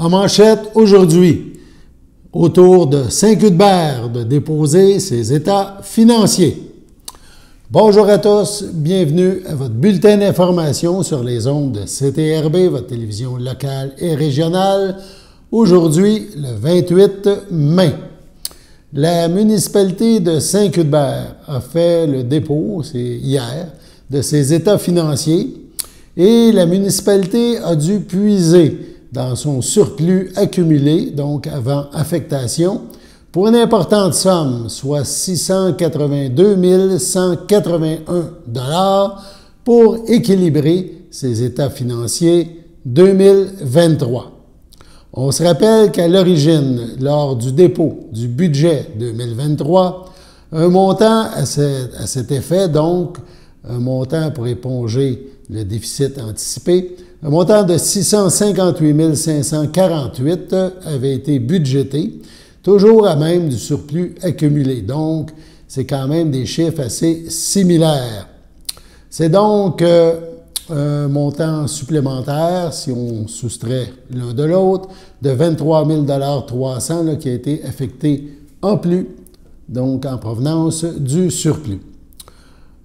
En manchette aujourd'hui, autour de Saint-Cuthbert de déposer ses états financiers. Bonjour à tous, bienvenue à votre bulletin d'information sur les ondes de CTRB, votre télévision locale et régionale. Aujourd'hui, le 28 mai. La municipalité de Saint-Cuthbert a fait le dépôt, c'est hier, de ses états financiers et la municipalité a dû puiser dans son surplus accumulé, donc avant affectation, pour une importante somme, soit 682 181 $ pour équilibrer ses états financiers 2023. On se rappelle qu'à l'origine, lors du dépôt du budget 2023, un montant à cet effet, donc un montant pour éponger le déficit anticipé, un montant de 658 548 avait été budgété, toujours à même du surplus accumulé. Donc, c'est quand même des chiffres assez similaires. C'est donc un montant supplémentaire, si on soustrait l'un de l'autre, de 23 300 qui a été affecté en plus, donc en provenance du surplus.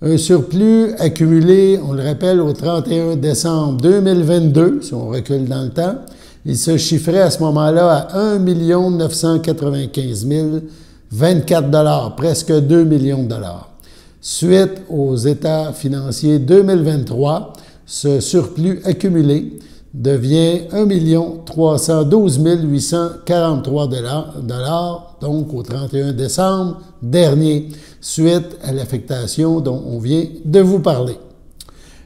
Un surplus accumulé, on le rappelle, au 31 décembre 2022, si on recule dans le temps, il se chiffrait à ce moment-là à 1 995 024 $, presque 2 millions de dollars. Suite aux états financiers 2023, ce surplus accumulé devient 1 312 843 $, donc au 31 décembre dernier, suite à l'affectation dont on vient de vous parler.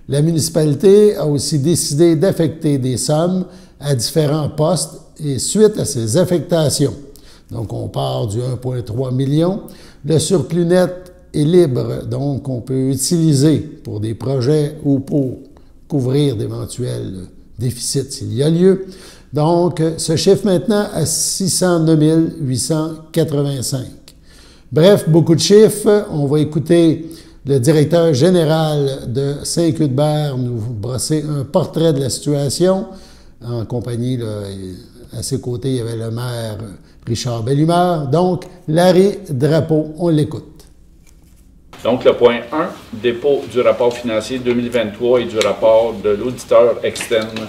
La municipalité a aussi décidé d'affecter des sommes à différents postes et suite à ces affectations. Donc, on part du 1,3 million. Le surplus net est libre, donc on peut utiliser pour des projets ou pour couvrir d'éventuels déficits s'il y a lieu. Donc, ce chiffre maintenant à 609 885. Bref, beaucoup de chiffres. On va écouter le directeur général de Saint-Cuthbert nous brosser un portrait de la situation. En compagnie, là, à ses côtés, il y avait le maire Richard Bellumeur. Donc, Larry Drapeau, on l'écoute. Donc, le point 1, dépôt du rapport financier 2023 et du rapport de l'auditeur externe.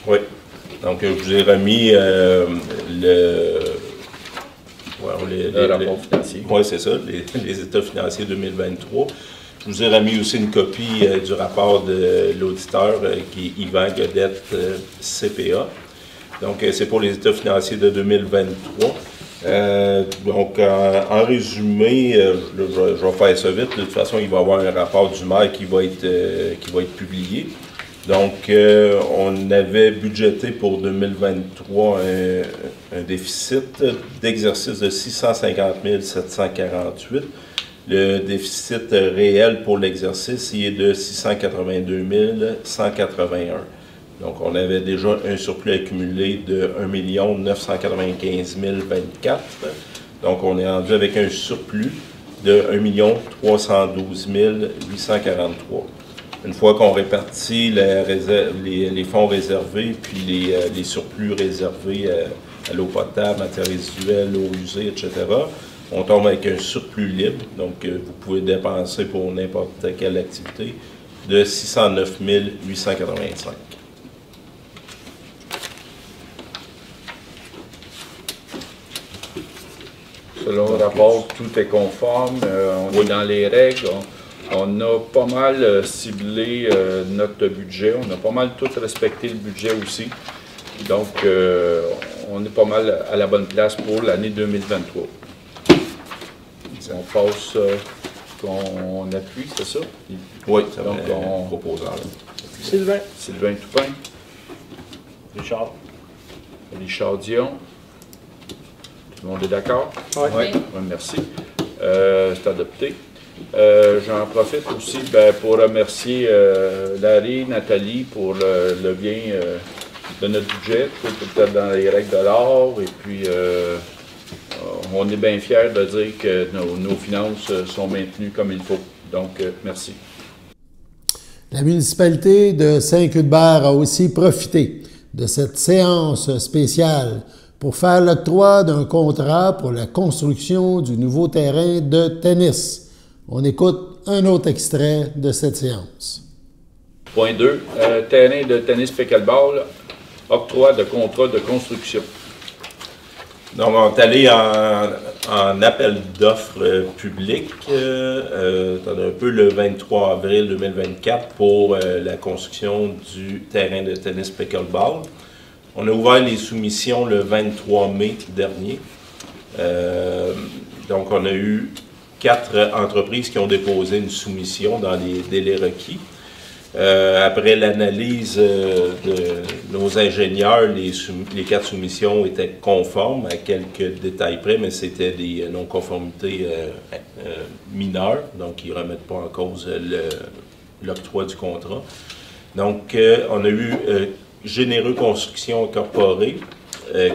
Oui. Donc, je vous ai remis le rapport financier. Oui, c'est ça, les états financiers 2023. Je vous ai remis aussi une copie du rapport de l'auditeur qui est Yvan Godette, CPA. Donc, c'est pour les états financiers de 2023. Donc, en résumé, je vais faire ça vite. De toute façon, il va y avoir un rapport du maire qui va être publié. Donc, on avait budgété pour 2023 un déficit d'exercice de 650 748. Le déficit réel pour l'exercice est de 682 181. Donc, on avait déjà un surplus accumulé de 1 995 024. Donc, on est rendu avec un surplus de 1 312 843. Une fois qu'on répartit les fonds réservés, puis les surplus réservés à l'eau potable, matières résiduelles, eau usée, etc., on tombe avec un surplus libre, donc vous pouvez dépenser pour n'importe quelle activité, de 609 885. Selon le rapport, tout est conforme, on est dans les règles. On a pas mal ciblé notre budget, on a pas mal tout respecté le budget aussi. Donc, on est pas mal à la bonne place pour l'année 2023. On passe qu'on appuie, c'est ça? Oui, ça donc on propose. Sylvain. Sylvain Toupin. Richard. Richard Dion. Tout le monde est d'accord? Oui. Ouais, merci. C'est adopté. J'en profite aussi pour remercier Larry, Nathalie pour le bien de notre budget, tout être dans les règles de l'art. Et puis, on est bien fiers de dire que nos finances sont maintenues comme il faut. Donc, merci. La municipalité de Saint-Cuthbert a aussi profité de cette séance spéciale pour faire l'octroi d'un contrat pour la construction du nouveau terrain de tennis. On écoute un autre extrait de cette séance. Point 2, terrain de tennis pickleball, octroi de contrat de construction. Donc, on est allé en appel d'offres public, un peu le 23 avril 2024 pour la construction du terrain de tennis pickleball. On a ouvert les soumissions le 23 mai dernier. Donc, on a eu 4 entreprises qui ont déposé une soumission dans les délais requis. Après l'analyse de nos ingénieurs, les 4 soumissions étaient conformes à quelques détails près, mais c'était des non-conformités mineures, donc ils ne remettent pas en cause l'octroi du contrat. Donc, on a eu Généreux Construction Incorporée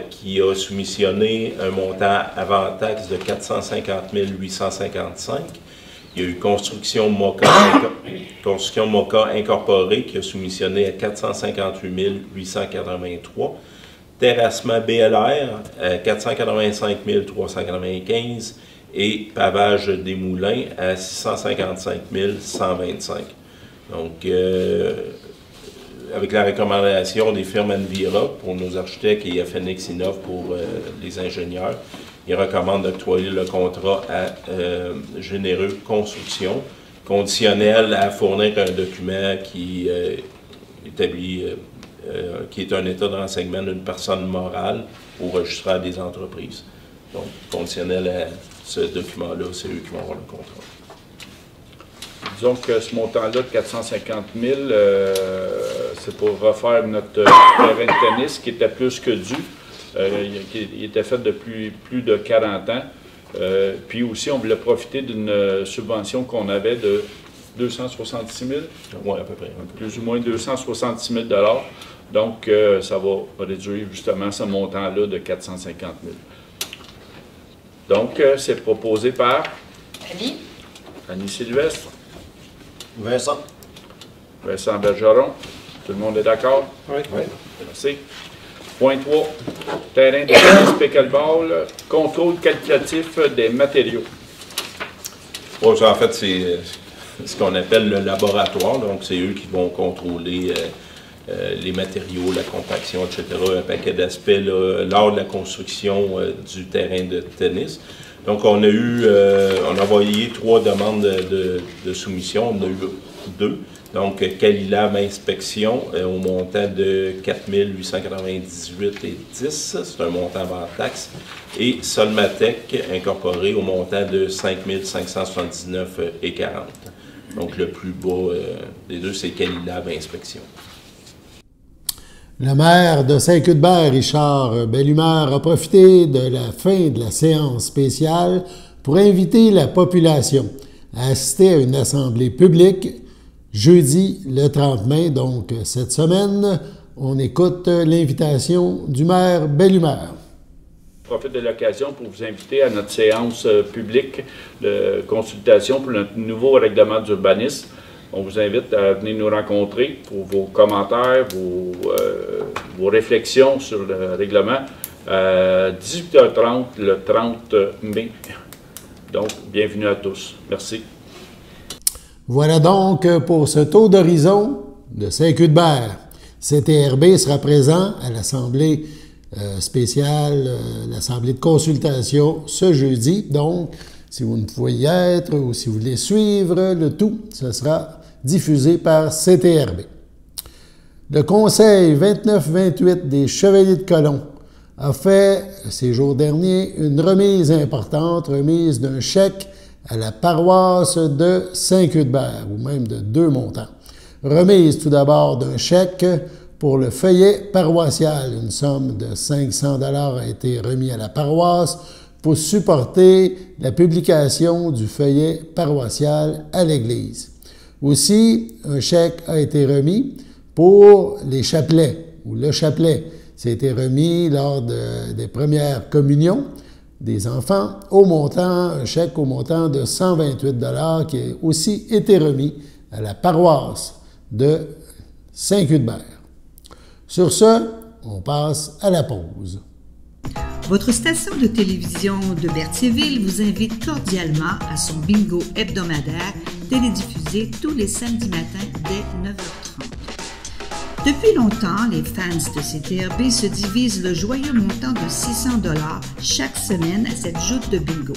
qui a soumissionné un montant avant taxe de 450 855. Il y a eu Construction Moka Incorporée qui a soumissionné à 458 883. Terrassement BLR à 485 395 et Pavage des Moulins à 655 125. Donc, avec la recommandation des firmes Envira pour nos architectes et FNX Innov pour les ingénieurs, ils recommandent d'octroyer le contrat à Généreux Construction, conditionnel à fournir un document qui établit, qui est un état de renseignement d'une personne morale au registraire des entreprises. Donc, conditionnel à ce document-là, c'est eux qui vont avoir le contrat. Disons que ce montant-là de 450 000, c'est pour refaire notre terrain de tennis qui était plus que dû. Il était fait depuis plus de 40 ans. Puis aussi, on voulait profiter d'une subvention qu'on avait de 266 000. Oui, à peu près. Plus ou moins 266 000 $. Donc, ça va réduire justement ce montant-là de 450 000. Donc, c'est proposé par Annie. Annie Sylvestre. Vincent. Vincent Bergeron. Tout le monde est d'accord? Oui. Merci. Point 3. Terrain de tennis pickleball. Contrôle qualitatif des matériaux. Oui, ça, en fait, c'est ce qu'on appelle le laboratoire. Donc, c'est eux qui vont contrôler les matériaux, la compaction, etc. Un paquet d'aspects lors de la construction du terrain de tennis. Donc, on a envoyé 3 demandes de soumission. On a eu 2. Donc, Calilab Inspection au montant de 4 898,10 $. C'est un montant avant taxe. Et Solmatec Incorporé au montant de 5 579,40 $. Donc, le plus bas des deux, c'est Calilab Inspection. Le maire de Saint-Cuthbert, Richard Bellumeur, a profité de la fin de la séance spéciale pour inviter la population à assister à une assemblée publique jeudi le 30 mai, donc cette semaine. On écoute l'invitation du maire Bellumeur. Je profite de l'occasion pour vous inviter à notre séance publique de consultation pour notre nouveau règlement d'urbanisme. On vous invite à venir nous rencontrer pour vos commentaires, vos réflexions sur le règlement à 18h30 le 30 mai. Donc, bienvenue à tous. Merci. Voilà donc pour ce tour d'horizon de Saint-Cuthbert. CTRB sera présent à l'Assemblée spéciale, l'Assemblée de consultation ce jeudi. Donc, si vous ne pouvez y être ou si vous voulez suivre le tout, ce sera diffusé par CTRB. Le Conseil 29-28 des Chevaliers de Colomb a fait, ces jours derniers, une remise importante, remise d'un chèque à la paroisse de Saint-Cuthbert, ou même de 2 montants. Remise tout d'abord d'un chèque pour le feuillet paroissial. Une somme de 500 $ a été remise à la paroisse pour supporter la publication du feuillet paroissial à l'Église. Aussi, un chèque a été remis pour les chapelets, ou le chapelet. Ça a été remis lors des premières communions des enfants, un chèque au montant de 128 $ qui a aussi été remis à la paroisse de Saint-Cuthbert. Sur ce, on passe à la pause. Votre station de télévision de Berthierville vous invite cordialement à son bingo hebdomadaire télédiffusé tous les samedis matins dès 9h30. Depuis longtemps, les fans de CTRB se divisent le joyeux montant de 600 $ chaque semaine à cette joute de bingo.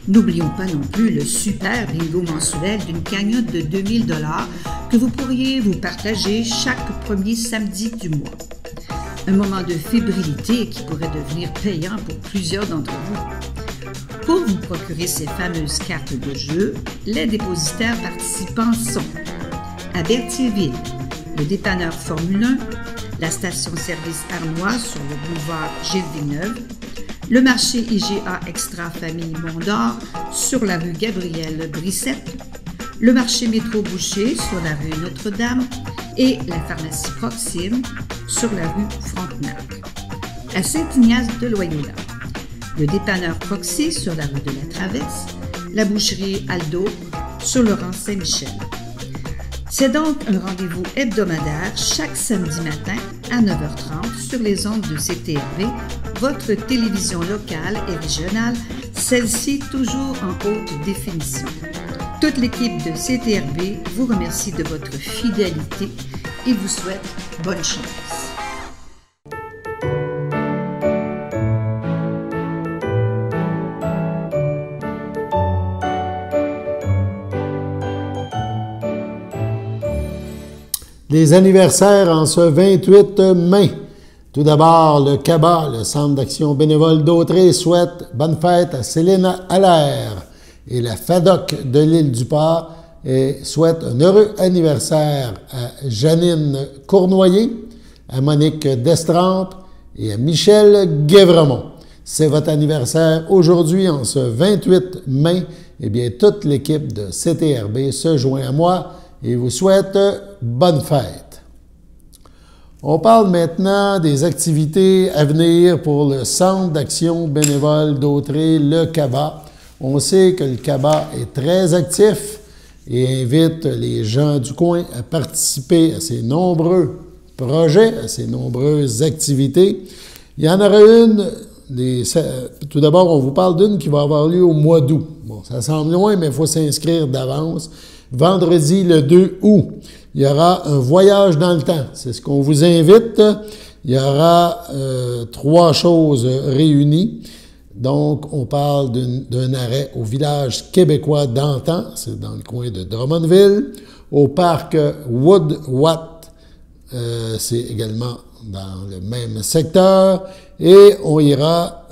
N'oublions pas non plus le super bingo mensuel d'une cagnotte de 2000 $ que vous pourriez vous partager chaque premier samedi du mois. Un moment de fébrilité qui pourrait devenir payant pour plusieurs d'entre vous. Pour vous procurer ces fameuses cartes de jeu, les dépositaires participants sont à Berthierville, le dépanneur Formule 1, la station-service Arnois sur le boulevard Gilles Villeneuve, le marché IGA Extra Famille Mont-d'Or sur la rue Gabriel Brissette, le marché Métro Boucher sur la rue Notre-Dame et la pharmacie Proxime sur la rue Frontenac. À Saint-Ignace de Loyola, le dépanneur Proxy sur la rue de la Traverse, la boucherie Aldo sur le rang Saint-Michel. C'est donc un rendez-vous hebdomadaire chaque samedi matin à 9h30 sur les ondes de CTRB, votre télévision locale et régionale, celle-ci toujours en haute définition. Toute l'équipe de CTRB vous remercie de votre fidélité et vous souhaite bonne chance. Les anniversaires en ce 28 mai. Tout d'abord, le CABA, le Centre d'action bénévole d'Autrey, souhaite bonne fête à Céline Allaire. Et la FADOC de l'Île-du-Port souhaite un heureux anniversaire à Janine Cournoyer, à Monique Destrempe et à Michel Guévremont. C'est votre anniversaire aujourd'hui, en ce 28 mai. Eh bien, toute l'équipe de CTRB se joint à moi et vous souhaite bonne fête. On parle maintenant des activités à venir pour le Centre d'action bénévole d'Autrey, le CABA. On sait que le CABA est très actif et invite les gens du coin à participer à ces nombreux projets, à ces nombreuses activités. Il y en aura une, tout d'abord, on vous parle d'une qui va avoir lieu au mois d'août. Bon, ça semble loin, mais il faut s'inscrire d'avance. Vendredi, le 2 août, il y aura un voyage dans le temps. C'est ce qu'on vous invite. Il y aura 3 choses réunies. Donc, on parle d'un arrêt au village québécois d'Antan, c'est dans le coin de Drummondville, au parc Wood-Watt, c'est également dans le même secteur, et on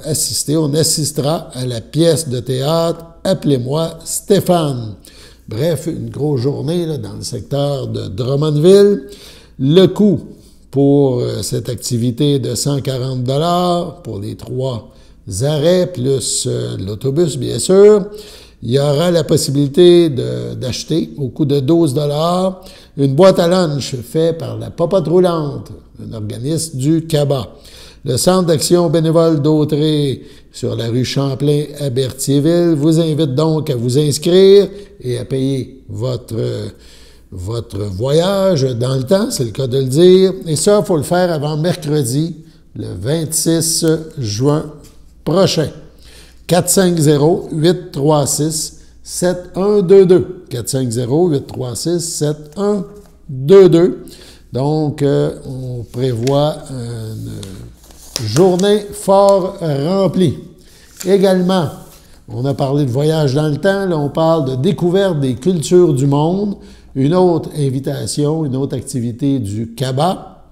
assistera à la pièce de théâtre « Appelez-moi Stéphane ». Bref, une grosse journée là, dans le secteur de Drummondville. Le coût pour cette activité de 140 $ pour les 3 arrêts, plus l'autobus, bien sûr. Il y aura la possibilité d'acheter, au coût de 12 $, une boîte à lunch faite par la Popote Roulante, un organisme du CABA. Le Centre d'action bénévole d'Autrey, sur la rue Champlain à Berthierville, vous invite donc à vous inscrire et à payer votre voyage dans le temps, c'est le cas de le dire. Et ça, il faut le faire avant mercredi, le 26 juin prochain. 450-836-7122. 450-836-7122. Donc, on prévoit une journée fort remplie. Également, on a parlé de voyage dans le temps, là on parle de découverte des cultures du monde, une autre invitation, une autre activité du CABA.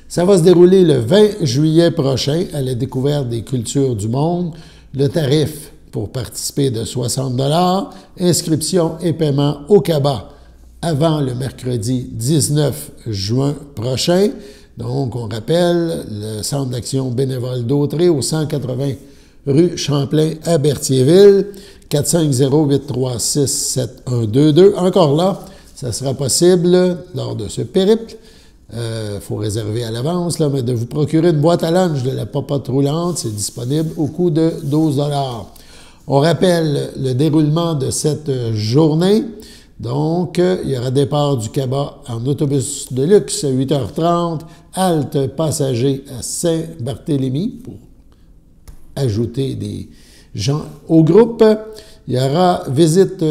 Ça va se dérouler le 20 juillet prochain à la découverte des cultures du monde. Le tarif pour participer est de 60 $. Inscription et paiement au CABA avant le mercredi 19 juin prochain. Donc, on rappelle le Centre d'action bénévole d'Autrey au 180 rue Champlain à Berthierville, 450-836-7122. Encore là, ça sera possible lors de ce périple. Faut réserver à l'avance, mais de vous procurer une boîte à lunch de la Popote Roulante, c'est disponible au coût de 12 $. On rappelle le déroulement de cette journée. Donc, il y aura départ du Cabas en autobus de luxe à 8h30, halte passager à Saint-Barthélemy pour ajouter des gens au groupe. Il y aura visite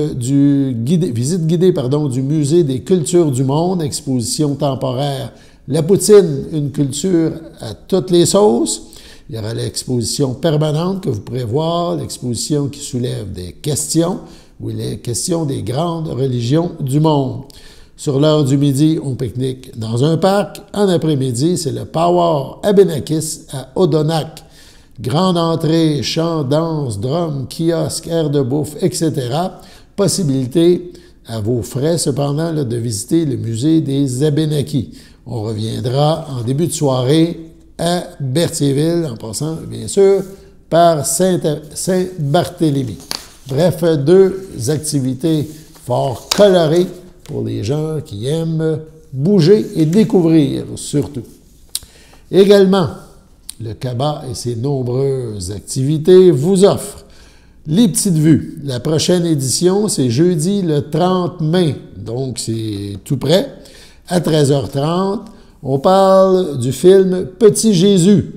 guidée du Musée des cultures du monde, exposition temporaire La Poutine, une culture à toutes les sauces. Il y aura l'exposition permanente que vous pourrez voir, l'exposition qui soulève des questions, où il est question des grandes religions du monde. Sur l'heure du midi, on pique-nique dans un parc. En après-midi, c'est le Power Abénakis à Odonac. Grande entrée, chant, danse, drum, kiosque, air de bouffe, etc. Possibilité, à vos frais cependant, là, de visiter le musée des Abénakis. On reviendra en début de soirée à Berthierville, en passant, bien sûr, par Saint-Barthélemy. Bref, 2 activités fort colorées pour les gens qui aiment bouger et découvrir, surtout. Également, le Cabas et ses nombreuses activités vous offrent les petites vues. La prochaine édition, c'est jeudi le 30 mai, donc c'est tout près, à 13h30. On parle du film Petit Jésus,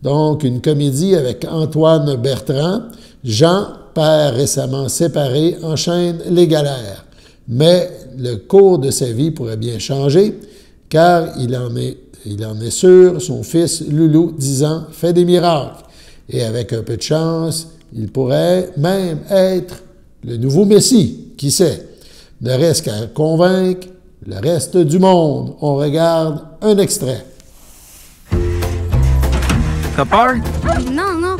donc une comédie avec Antoine Bertrand. Jean, père récemment séparé, enchaîne les galères. Mais le cours de sa vie pourrait bien changer, car il en est sûr, son fils Loulou, 10 ans, fait des miracles. Et avec un peu de chance, il pourrait même être le nouveau Messie, qui sait. Ne reste qu'à convaincre le reste du monde. On regarde un extrait. T'as peur? Non, non.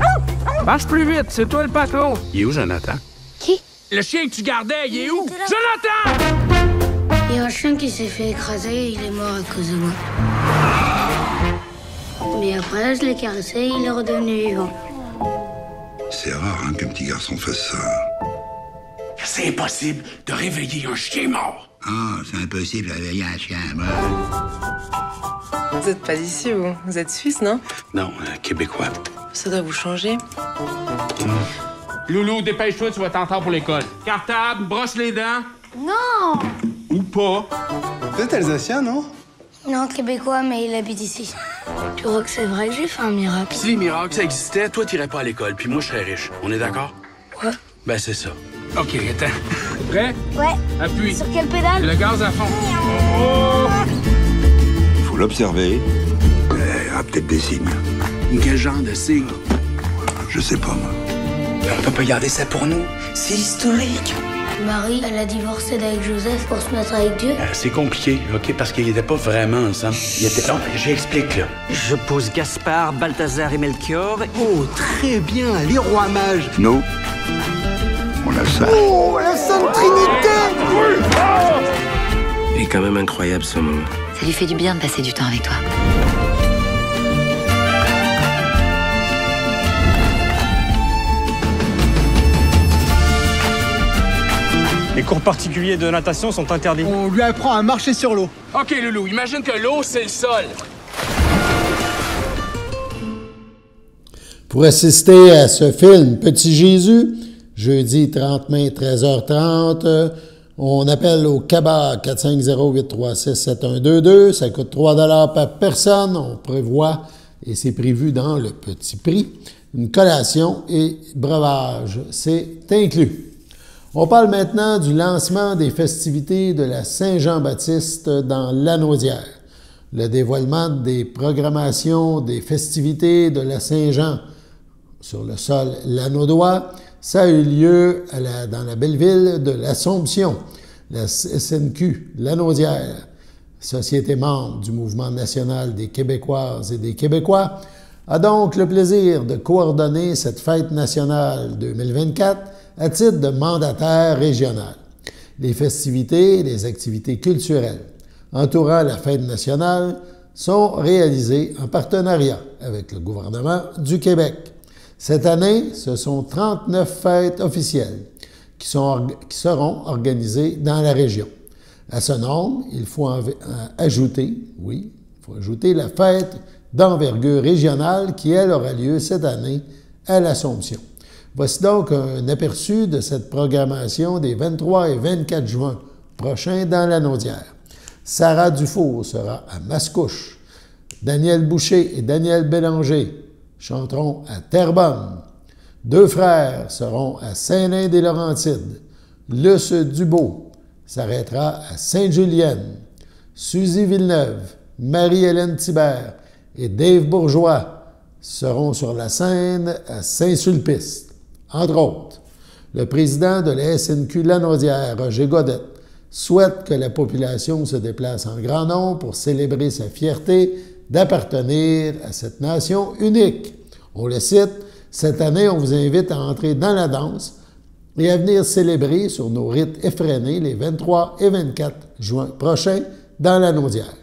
Marche plus vite, c'est toi le patron. Il est où, Jonathan? Qui? Le chien que tu gardais, il est où? Jonathan! Il y a un chien qui s'est fait écraser, il est mort à cause de moi. Mais après, je l'ai caressé, il est redevenu vivant. C'est rare hein, qu'un petit garçon fasse ça. C'est impossible de réveiller un chien mort. Ah, c'est impossible de réveiller un chien mort. Vous êtes pas d'ici, vous. Vous êtes suisse, non? Non, québécois. Ça doit vous changer. Loulou, dépêche-toi, tu vas t'entendre pour l'école. Cartable, brosse les dents. Non! Ou pas. Vous êtes alsacien, non? Non, québécois, mais il habite ici. Tu crois que c'est vrai que j'ai fait un miracle? Si les miracles, ça existait, toi, t'irais pas à l'école, puis moi, je serais riche. On est d'accord? Ouais. Ben, c'est ça. OK, attends. Prêt? Ouais. Appuie. Sur quelle pédale? Le gaz à fond. Il faut l'observer. Il y aura peut-être des signes. Quel genre de signe? Je sais pas, moi. On peut pas garder ça pour nous. C'est historique. Marie, elle a divorcé d'avec Joseph pour se mettre avec Dieu. C'est compliqué, OK, parce qu'ils n'étaient pas vraiment ensemble. Ils étaient... Non, j'explique, là. Je pose Gaspard, Balthazar et Melchior. Oh, très bien, les rois mages. Nous, on a ça. Oh, la Sainte Trinité! Il est quand même incroyable, ce moment. Ça lui fait du bien de passer du temps avec toi. Les cours particuliers de natation sont interdits. On lui apprend à marcher sur l'eau. OK, Loulou, imagine que l'eau, c'est le sol. Pour assister à ce film Petit Jésus, jeudi 30 mai, 13h30, on appelle au Cabas 450-836-7122. Ça coûte 3 $ par personne. On prévoit, et c'est prévu dans le petit prix, une collation et breuvage. C'est inclus. On parle maintenant du lancement des festivités de la Saint-Jean-Baptiste dans Lanaudière. Le dévoilement des programmations des festivités de la Saint-Jean sur le sol lanaudois, ça a eu lieu dans la belle ville de l'Assomption. La SNQ Lanaudière, société membre du Mouvement national des Québécoises et des Québécois, a donc le plaisir de coordonner cette fête nationale 2024 à titre de mandataire régional. Les festivités et les activités culturelles entourant la fête nationale sont réalisées en partenariat avec le gouvernement du Québec. Cette année, ce sont 39 fêtes officielles qui seront organisées dans la région. À ce nombre, il faut ajouter la fête d'envergure régionale qui, elle, aura lieu cette année à l'Assomption. Voici donc un aperçu de cette programmation des 23 et 24 juin prochain dans la Naudière. Sarah Dufour sera à Mascouche. Daniel Boucher et Daniel Bélanger chanteront à Terrebonne. Deux frères seront à Saint-Lin-des-Laurentides. Luce Dubeau s'arrêtera à Sainte-Julienne. Suzy Villeneuve, Marie-Hélène Thibert et Dave Bourgeois seront sur la scène à Saint-Sulpice. Entre autres, le président de la SNQ Lanaudière, Roger Godette, souhaite que la population se déplace en grand nombre pour célébrer sa fierté d'appartenir à cette nation unique. On le cite, « Cette année, on vous invite à entrer dans la danse et à venir célébrer sur nos rites effrénés les 23 et 24 juin prochains dans la Naudière.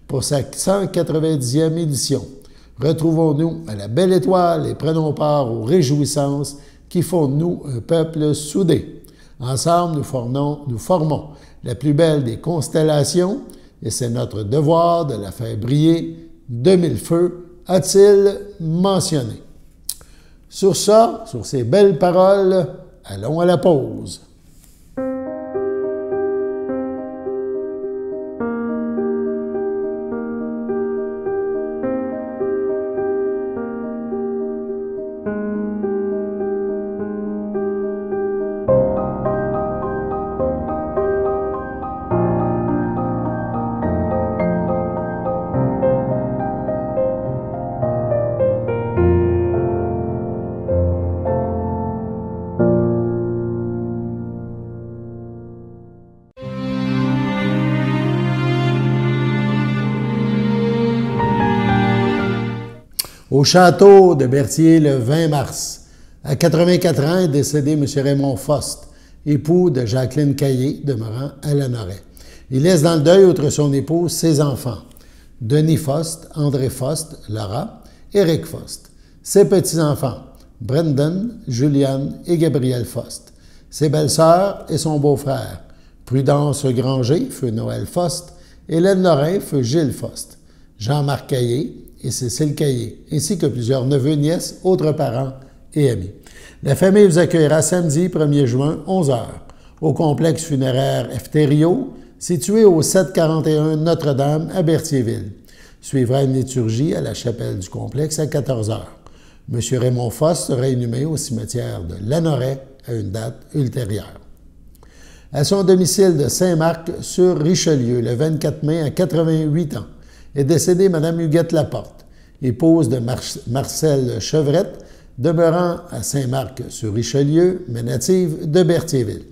Pour sa 190e édition, retrouvons-nous à la Belle Étoile et prenons part aux réjouissances qui font de nous un peuple soudé. Ensemble, nous formons la plus belle des constellations et c'est notre devoir de la faire briller de mille feux, a-t-il mentionné. Sur ça, sur ces belles paroles, allons à la pause. Au château de Berthier le 20 mars. À 84 ans est décédé M. Raymond Faust, époux de Jacqueline Caillé, demeurant à Lanoret. Il laisse dans le deuil, outre son épouse, ses enfants. Denis Faust, André Faust, Laura, Éric Faust. Ses petits-enfants, Brendan, Juliane et Gabriel Faust. Ses belles-sœurs et son beau-frère, Prudence Granger, feu Noël Faust, Hélène Lorrain, feu Gilles Faust, Jean-Marc Caillé, et Cécile Caillé, ainsi que plusieurs neveux, nièces, autres parents et amis. La famille vous accueillera samedi 1er juin, 11h, au complexe funéraire Efterio, situé au 741 Notre-Dame à Berthierville. Suivra une liturgie à la chapelle du complexe à 14h. M. Raymond Faust sera inhumé au cimetière de Lanoret à une date ultérieure. À son domicile de Saint-Marc-sur-Richelieu, le 24 mai, à 88 ans, est décédée Mme Huguette Laporte, épouse de Marcel Chevrette, demeurant à Saint-Marc-sur-Richelieu, mais native de Berthierville.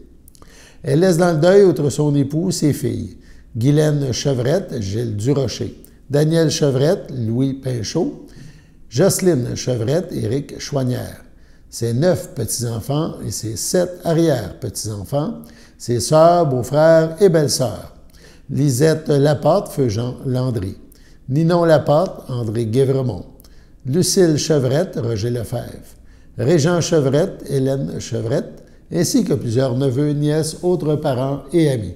Elle laisse dans le deuil, outre son époux, ses filles, Guylaine Chevrette, Gilles Durocher, Daniel Chevrette, Louis Pinchot, Jocelyne Chevrette, Éric Chouanière, ses 9 petits-enfants et ses 7 arrière-petits-enfants, ses sœurs, beaux-frères et belles-sœurs, Lisette Laporte, feu Jean Landry, Ninon Laporte, André Guévremont, Lucille Chevrette, Roger Lefebvre, Régent Chevrette, Hélène Chevrette, ainsi que plusieurs neveux, nièces, autres parents et amis.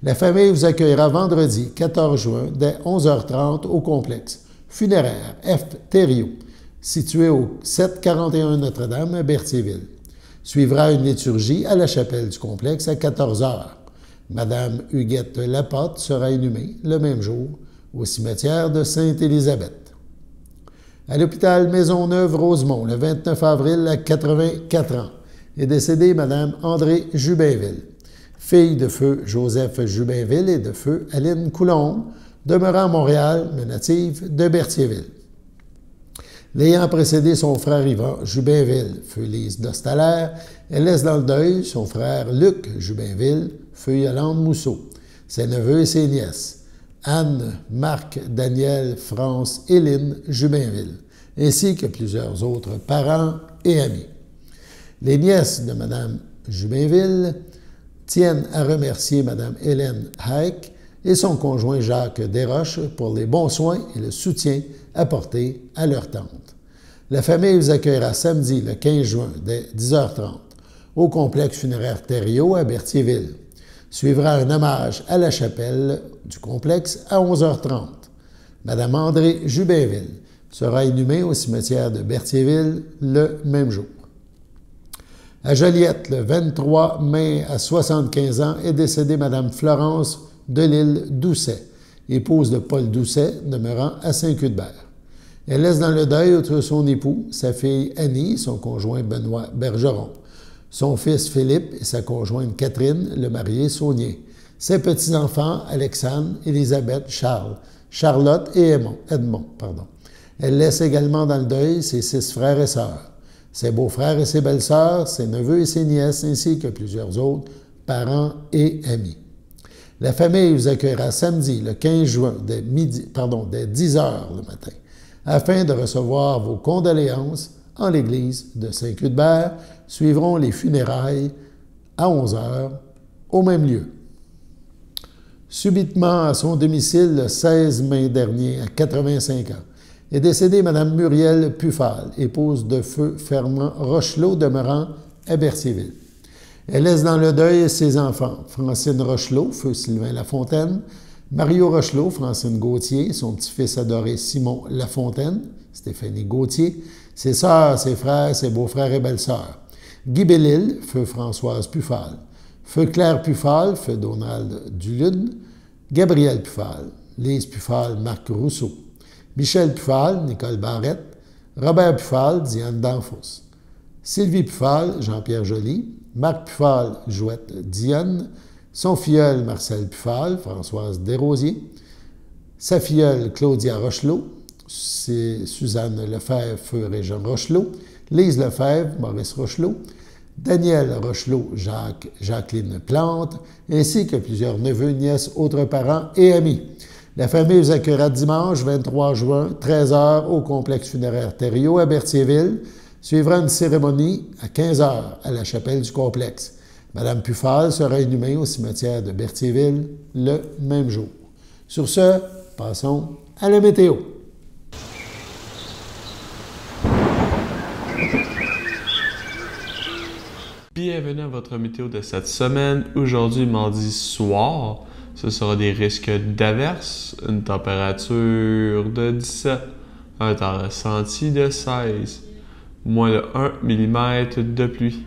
La famille vous accueillera vendredi 14 juin dès 11h30 au complexe funéraire Efterio, situé au 741 Notre-Dame à Berthierville. Suivra une liturgie à la chapelle du complexe à 14h. Madame Huguette Laporte sera inhumée le même jour au cimetière de Sainte-Élisabeth. À l'hôpital Maisonneuve-Rosemont, le 29 avril, à 84 ans, est décédée Mme André Jubinville, fille de feu Joseph Jubinville et de feu Aline Coulombe, demeurant à Montréal, mais native de Berthierville. L'ayant précédé son frère Yvan Jubinville, feu Lise d'Ostalaire, elle laisse dans le deuil son frère Luc Jubinville, feu Yolande Mousseau, ses neveux et ses nièces, Anne, Marc, Daniel, France, Éline Jubinville, ainsi que plusieurs autres parents et amis. Les nièces de Mme Jubinville tiennent à remercier Mme Hélène Hayek et son conjoint Jacques Desroches pour les bons soins et le soutien apportés à leur tante. La famille vous accueillera samedi, le 15 juin, dès 10h30, au complexe funéraire Thériault à Berthierville. Suivra un hommage à la chapelle du complexe à 11h30. Mme André Jubinville sera inhumée au cimetière de Berthierville le même jour. À Joliette, le 23 mai, à 75 ans, est décédée Mme Florence Delisle-Doucet, épouse de Paul Doucet, demeurant à Saint-Cuthbert. Elle laisse dans le deuil outre son époux, sa fille Annie, son conjoint Benoît Bergeron, son fils Philippe et sa conjointe Catherine, le marié Saunier, ses petits-enfants Alexandre, Élisabeth, Charles, Charlotte et Edmond. Elle laisse également dans le deuil ses 6 frères et sœurs, ses beaux-frères et ses belles-sœurs, ses neveux et ses nièces, ainsi que plusieurs autres parents et amis. La famille vous accueillera samedi, le 15 juin, dès 10 heures le matin, afin de recevoir vos condoléances en l'église de Saint-Cuthbert. Suivront les funérailles à 11 heures au même lieu. Subitement, à son domicile, le 16 mai dernier, à 85 ans, est décédée Mme Muriel Puffal, épouse de feu Fernand Rochelot, demeurant à Berthierville. Elle laisse dans le deuil ses enfants, Francine Rochelot, feu Sylvain Lafontaine, Mario Rochelot, Francine Gauthier, son petit-fils adoré Simon Lafontaine, Stéphanie Gauthier, ses sœurs, ses frères, ses beaux-frères et belles-sœurs, Guy Bellil, feu Françoise Puffal, feu Claire Puffal, feu Donald Dulude, Gabriel Puffal, Lise Puffal, Marc Rousseau, Michel Puffal, Nicole Barrette, Robert Puffal, Diane Danfos, Sylvie Puffal, Jean-Pierre Joly, Marc Puffal, Jouette Dionne, son filleul Marcel Puffal, Françoise Desrosiers, sa filleule Claudia Rochelot, c'est Suzanne Lefebvre, feu Régent Rochelot, Lise Lefebvre, Maurice Rochelot, Daniel Rochelot, Jacqueline Plante, ainsi que plusieurs neveux, nièces, autres parents et amis. La famille vous accueillera dimanche 23 juin, 13h, au complexe funéraire Thériault à Berthierville. Suivra une cérémonie à 15h à la chapelle du complexe. Mme Puffal sera inhumée au cimetière de Berthierville le même jour. Sur ce, passons à la météo. Bienvenue à votre météo de cette semaine. Aujourd'hui, mardi soir, ce sera des risques d'averses, une température de 17, un temps ressenti de 16, moins de 1 mm de pluie.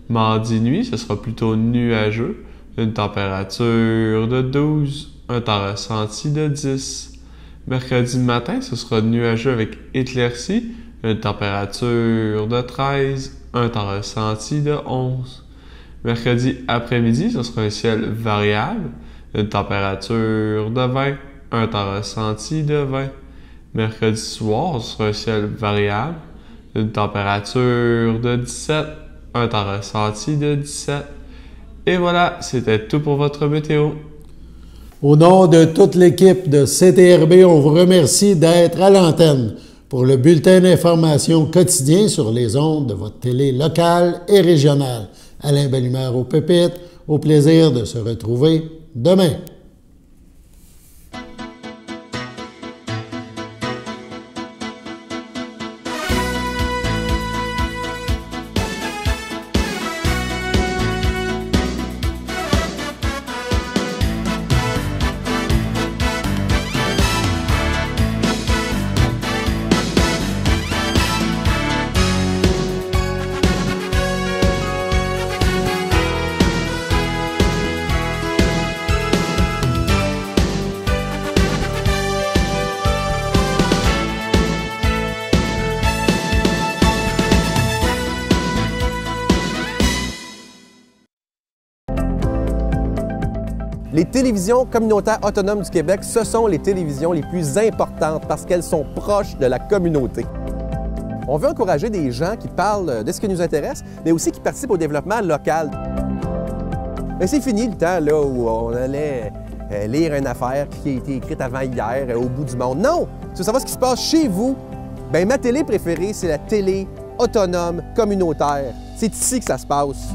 Mardi nuit, ce sera plutôt nuageux, une température de 12, un temps ressenti de 10. Mercredi matin, ce sera nuageux avec éclaircie, une température de 13, un temps ressenti de 11. Mercredi après-midi, ce sera un ciel variable, une température de 20, un temps ressenti de 20. Mercredi soir, ce sera un ciel variable, une température de 17, un temps ressenti de 17. Et voilà, c'était tout pour votre météo. Au nom de toute l'équipe de CTRB, on vous remercie d'être à l'antenne pour le bulletin d'information quotidien sur les ondes de votre télé locale et régionale. Alain Bellemare au pupitre, au plaisir de se retrouver demain. Les télévisions communautaires autonomes du Québec, ce sont les télévisions les plus importantes parce qu'elles sont proches de la communauté. On veut encourager des gens qui parlent de ce qui nous intéresse, mais aussi qui participent au développement local. Mais c'est fini le temps là, où on allait lire une affaire qui a été écrite avant hier au bout du monde. Non! Tu veux savoir ce qui se passe chez vous? Bien, ma télé préférée, c'est la télé autonome communautaire. C'est ici que ça se passe.